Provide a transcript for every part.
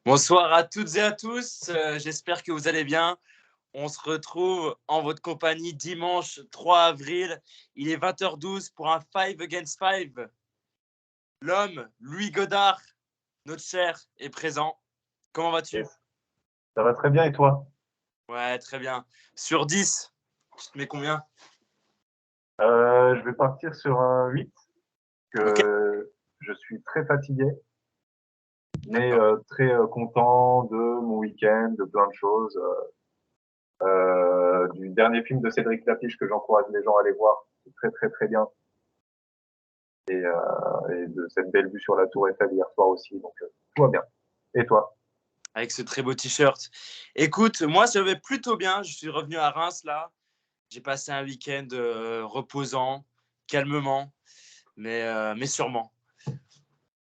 Bonsoir à toutes et à tous, j'espère que vous allez bien. On se retrouve en votre compagnie dimanche 3 avril. Il est 20h12 pour un 5 against 5. L'homme, Louis Godard, notre cher, est présent. Comment vas-tu? Yes. Ça va très bien et toi? Ouais, très bien. Sur 10, tu te mets combien? Je vais partir sur un 8, Ok, que je suis très fatigué, mais d'accord. très content de mon week-end, de plein de choses, du dernier film de Cédric Lapiche que j'encourage les gens à aller voir, c'est très très très bien, et de cette belle vue sur la Tour Eiffel hier soir aussi, donc tout va bien. Et toi? Avec ce très beau t-shirt. Écoute, moi, ça va plutôt bien. Je suis revenu à Reims, là. J'ai passé un week-end reposant, calmement, mais sûrement.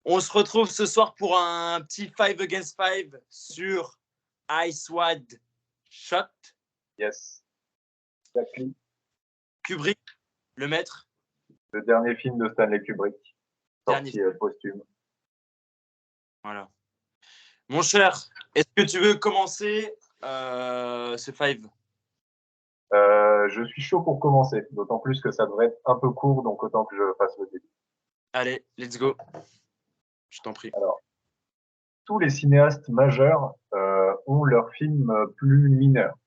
On se retrouve ce soir pour un petit 5 against 5 sur Ice Wide Shot. Yes, exactly. Kubrick, le maître, Le dernier film de Stanley Kubrick, dernier. sorti posthume. Voilà. Mon cher, est-ce que tu veux commencer ce 5? Je suis chaud pour commencer, d'autant plus que ça devrait être un peu court, donc autant que je fasse le début. Allez, let's go. Je t'en prie. Alors, tous les cinéastes majeurs ont leurs films plus mineurs.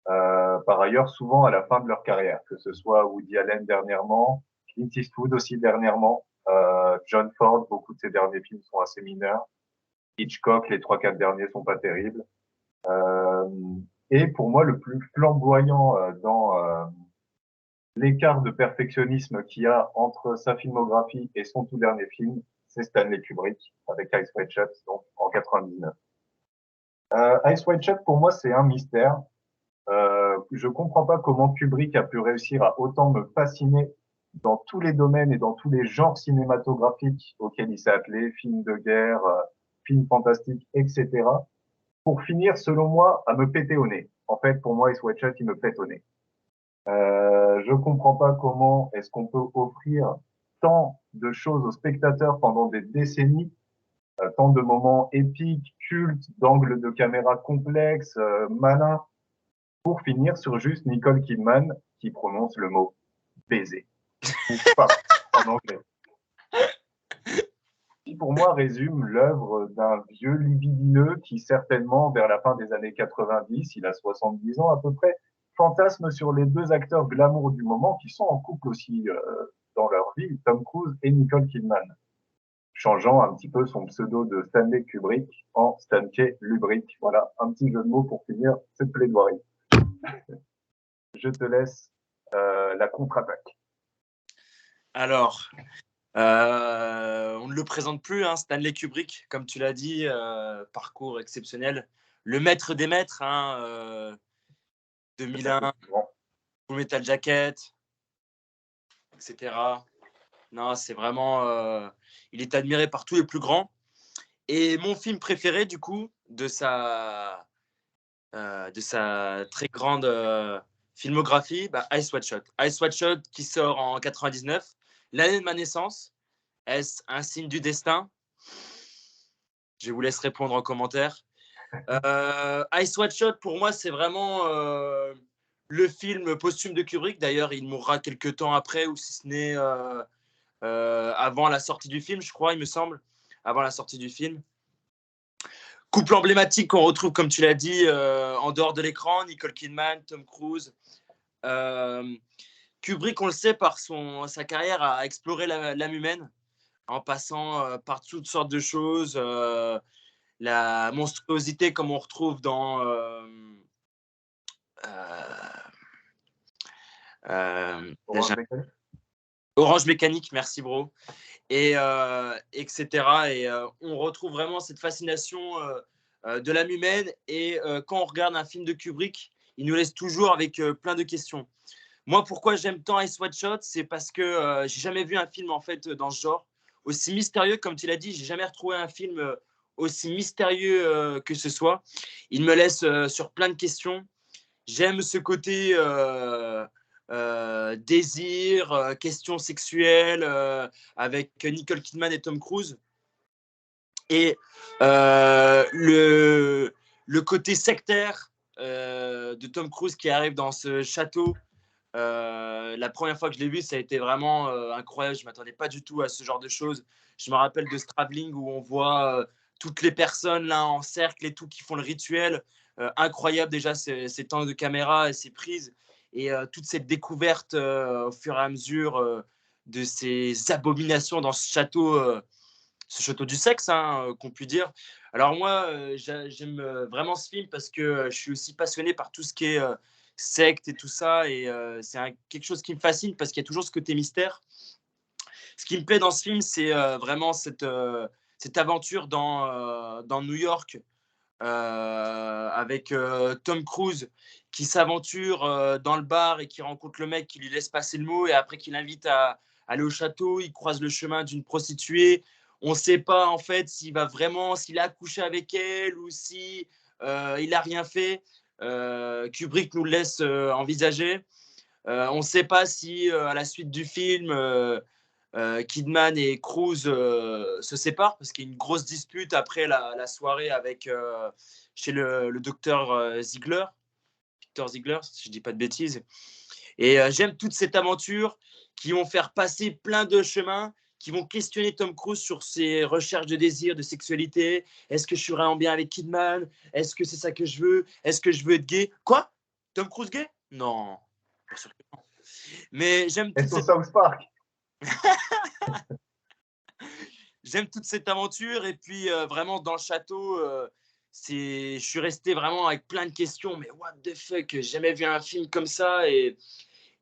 Par ailleurs, souvent à la fin de leur carrière, que ce soit Woody Allen dernièrement, Clint Eastwood aussi dernièrement, John Ford, beaucoup de ses derniers films sont assez mineurs. Hitchcock, les 3-4 derniers sont pas terribles. Euh, et pour moi, le plus flamboyant dans l'écart de perfectionnisme qu'il y a entre sa filmographie et son tout dernier film, c'est Stanley Kubrick avec Ice White Shot, donc en 99. Ice White Shot, pour moi, c'est un mystère. Je comprends pas comment Kubrick a pu réussir à autant me fasciner dans tous les domaines et dans tous les genres cinématographiques auxquels il s'est attelé, films de guerre, films fantastiques, etc. Pour finir, selon moi, à me péter au nez. En fait, pour moi, Ice White Shot, il me pète au nez. Je comprends pas comment est-ce qu'on peut offrir tant de choses aux spectateurs pendant des décennies, tant de moments épiques, cultes, d'angles de caméra complexes, malins, pour finir sur juste Nicole Kidman qui prononce le mot baiser ou pas en anglais. Qui pour moi résume l'œuvre d'un vieux libidineux qui certainement vers la fin des années 90, il a 70 ans à peu près, fantasme sur les deux acteurs glamour du moment qui sont en couple aussi dans leur vie, Tom Cruise et Nicole Kidman, changeant un petit peu son pseudo de Stanley Kubrick en Stanley Lubrick. Voilà, un petit jeu de mots pour finir cette plaidoirie. Je te laisse la contre-attaque. Alors, on ne le présente plus, hein, Stanley Kubrick, comme tu l'as dit, parcours exceptionnel. Le maître des maîtres, hein, 2001, Full Metal Jacket, etc. Non, c'est vraiment. Il est admiré par tous les plus grands. Et mon film préféré, du coup, de sa très grande filmographie, bah, Ice White Shot. Ice White Shot qui sort en 99, l'année de ma naissance. Est-ce un signe du destin? Je vous laisse répondre en commentaire. Ice White Shot, pour moi, c'est vraiment le film posthume de Kubrick. D'ailleurs, il mourra quelques temps après, ou si ce n'est avant la sortie du film, je crois, il me semble. Avant la sortie du film. Couple emblématique qu'on retrouve, comme tu l'as dit, en dehors de l'écran, Nicole Kidman, Tom Cruise. Kubrick, on le sait, par sa carrière, a exploré l'âme humaine en passant par toutes sortes de choses. La monstruosité, comme on retrouve dans Orange Mécanique. Orange Mécanique, merci bro, et etc. Et on retrouve vraiment cette fascination de l'âme humaine. Et quand on regarde un film de Kubrick, il nous laisse toujours avec plein de questions. Moi, pourquoi j'aime tant Ice White Shot, c'est parce que j'ai jamais vu un film en fait dans ce genre aussi mystérieux, comme tu l'as dit. J'ai jamais retrouvé un film aussi mystérieux que ce soit. Il me laisse sur plein de questions. J'aime ce côté désir, questions sexuelles avec Nicole Kidman et Tom Cruise. Et le côté sectaire de Tom Cruise qui arrive dans ce château, la première fois que je l'ai vu, ça a été vraiment incroyable. Je ne m'attendais pas du tout à ce genre de choses. Je me rappelle de ce travelling où on voit toutes les personnes là en cercle et tout qui font le rituel. Incroyable déjà ces temps de caméra et ces prises. Et toute cette découverte au fur et à mesure de ces abominations dans ce château du sexe, hein, qu'on peut dire. Alors moi, j'aime vraiment ce film parce que je suis aussi passionné par tout ce qui est secte et tout ça. Et c'est quelque chose qui me fascine parce qu'il y a toujours ce côté mystère. Ce qui me plaît dans ce film, c'est vraiment cette aventure dans New York avec Tom Cruise qui s'aventure dans le bar et qui rencontre le mec qui lui laisse passer le mot et après qui l'invite à aller au château, il croise le chemin d'une prostituée. On ne sait pas en fait s'il a accouché avec elle ou si il n'a rien fait. Kubrick nous le laisse envisager. On ne sait pas si à la suite du film, Kidman et Cruise se séparent parce qu'il y a une grosse dispute après la soirée chez le docteur Ziegler, Victor Ziegler, si je ne dis pas de bêtises. Et j'aime toute cette aventure qui vont faire passer plein de chemins, qui vont questionner Tom Cruise sur ses recherches de désir, de sexualité. Est-ce que je suis vraiment bien avec Kidman? Est-ce que c'est ça que je veux? Est-ce que je veux être gay? Quoi? Tom Cruise gay? Non, bien sûr que non. Mais Et sur South Park. J'aime toute cette aventure et puis vraiment dans le château, je suis resté vraiment avec plein de questions. Mais what the fuck, j'ai jamais vu un film comme ça. Et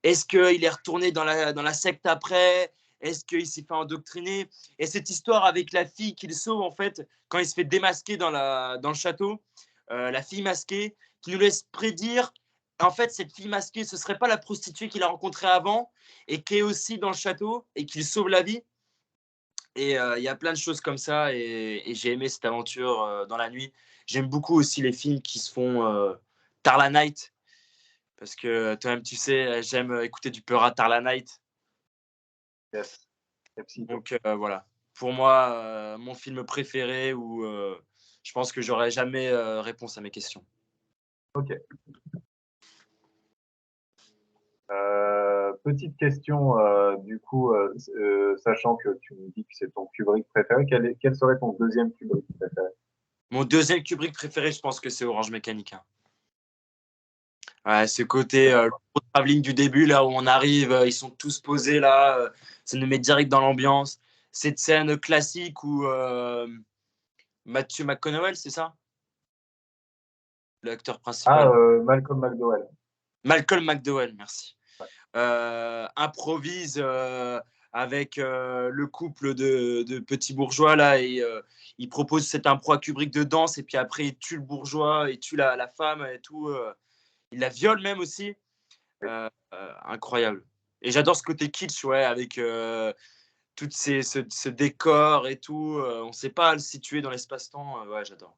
est-ce qu'il est retourné dans la secte après? Est-ce qu'il s'est fait endoctriner? Et cette histoire avec la fille qu'il sauve en fait quand il se fait démasquer dans le château, la fille masquée qui nous laisse prédire. En fait, cette fille masquée, ce serait pas la prostituée qu'il a rencontrée avant et qui est aussi dans le château et qui sauve la vie. Et il y a plein de choses comme ça et j'ai aimé cette aventure dans la nuit. J'aime beaucoup aussi les films qui se font tard la night parce que toi-même tu sais, j'aime écouter du Peura tard la night. Yes. Pepsi. Donc voilà. Pour moi, mon film préféré où je pense que j'aurai jamais réponse à mes questions. Ok. Petite question, du coup, sachant que tu me dis que c'est ton Kubrick préféré, quel serait ton deuxième Kubrick préféré? Mon deuxième Kubrick préféré, je pense que c'est Orange Mécanique, hein. Ouais, ce côté le travelling du début, là où on arrive, ils sont tous posés là, ça nous met direct dans l'ambiance. Cette scène classique où Matthew McConaughey, c'est ça? L'acteur Ah, principal. Malcolm McDowell. Malcolm McDowell, merci. Improvise avec le couple de petits bourgeois là et il propose cette impro à Kubrick de danse et puis après il tue le bourgeois, il tue la femme et tout. Il la viole même aussi. Incroyable. Et j'adore ce côté kitsch, ouais, avec ce décor et tout. On ne sait pas le situer dans l'espace-temps. Ouais, j'adore.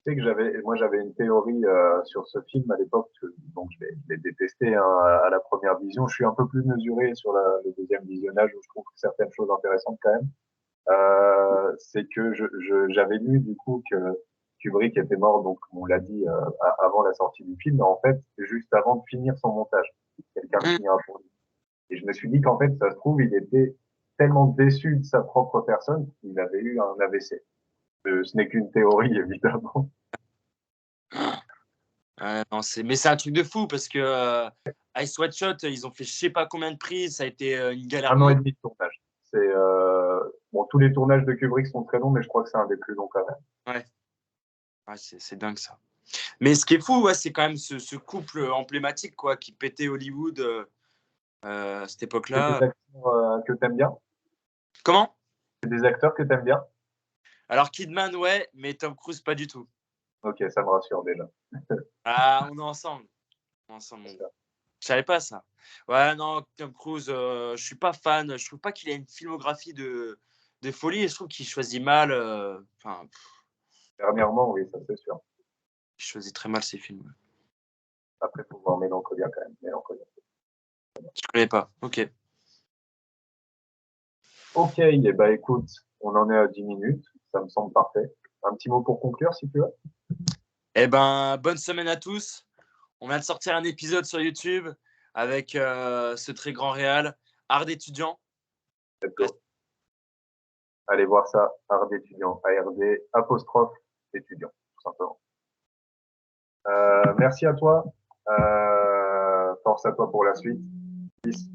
Tu sais que j'avais une théorie sur ce film à l'époque, donc je l'ai détesté hein, à la première vision. Je suis un peu plus mesuré sur le deuxième visionnage où je trouve certaines choses intéressantes quand même. C'est que j'avais lu du coup que Kubrick était mort, donc on l'a dit avant la sortie du film, mais en fait juste avant de finir son montage. Quelqu'un le finira pour lui. Et je me suis dit qu'en fait, ça se trouve, il était tellement déçu de sa propre personne qu'il avait eu un AVC. Ce n'est qu'une théorie, évidemment. Non, mais c'est un truc de fou parce que Ice White Shot, ils ont fait je sais pas combien de prises. Ça a été une galère Un an et monstre. demi de tournage. Bon, tous les tournages de Kubrick sont très longs, mais je crois que c'est un des plus longs quand même. Ouais, ouais c'est dingue ça. Mais ce qui est fou, ouais, c'est quand même ce couple emblématique quoi, qui pétait Hollywood à cette C'est des époque-là. acteurs que t'aimes bien? Comment? C'est des acteurs que t'aimes bien? Alors Kidman, ouais, mais Tom Cruise, pas du tout. Ok, ça me rassure déjà. Ah, on est ensemble. On est ensemble. Je savais pas ça. Ouais, non, Tom Cruise, je suis pas fan. Je trouve pas qu'il a une filmographie de folie et je trouve qu'il choisit mal. Enfin, Dernièrement, oui, ça c'est sûr. il choisit très mal ses films. Après, il faut voir Mélancolia quand même. Mélancolia. Je connais pas. Ok. Ok, eh ben, écoute, On en est à 10 minutes. Ça me semble parfait. Un petit mot pour conclure, si tu veux. Eh ben, bonne semaine à tous. On vient de sortir un épisode sur YouTube avec ce très grand réal, Art d'étudiant. Allez voir ça, Art d'étudiant, ARD, apostrophe étudiant, tout simplement. Merci à toi. Force à toi pour la suite. Peace.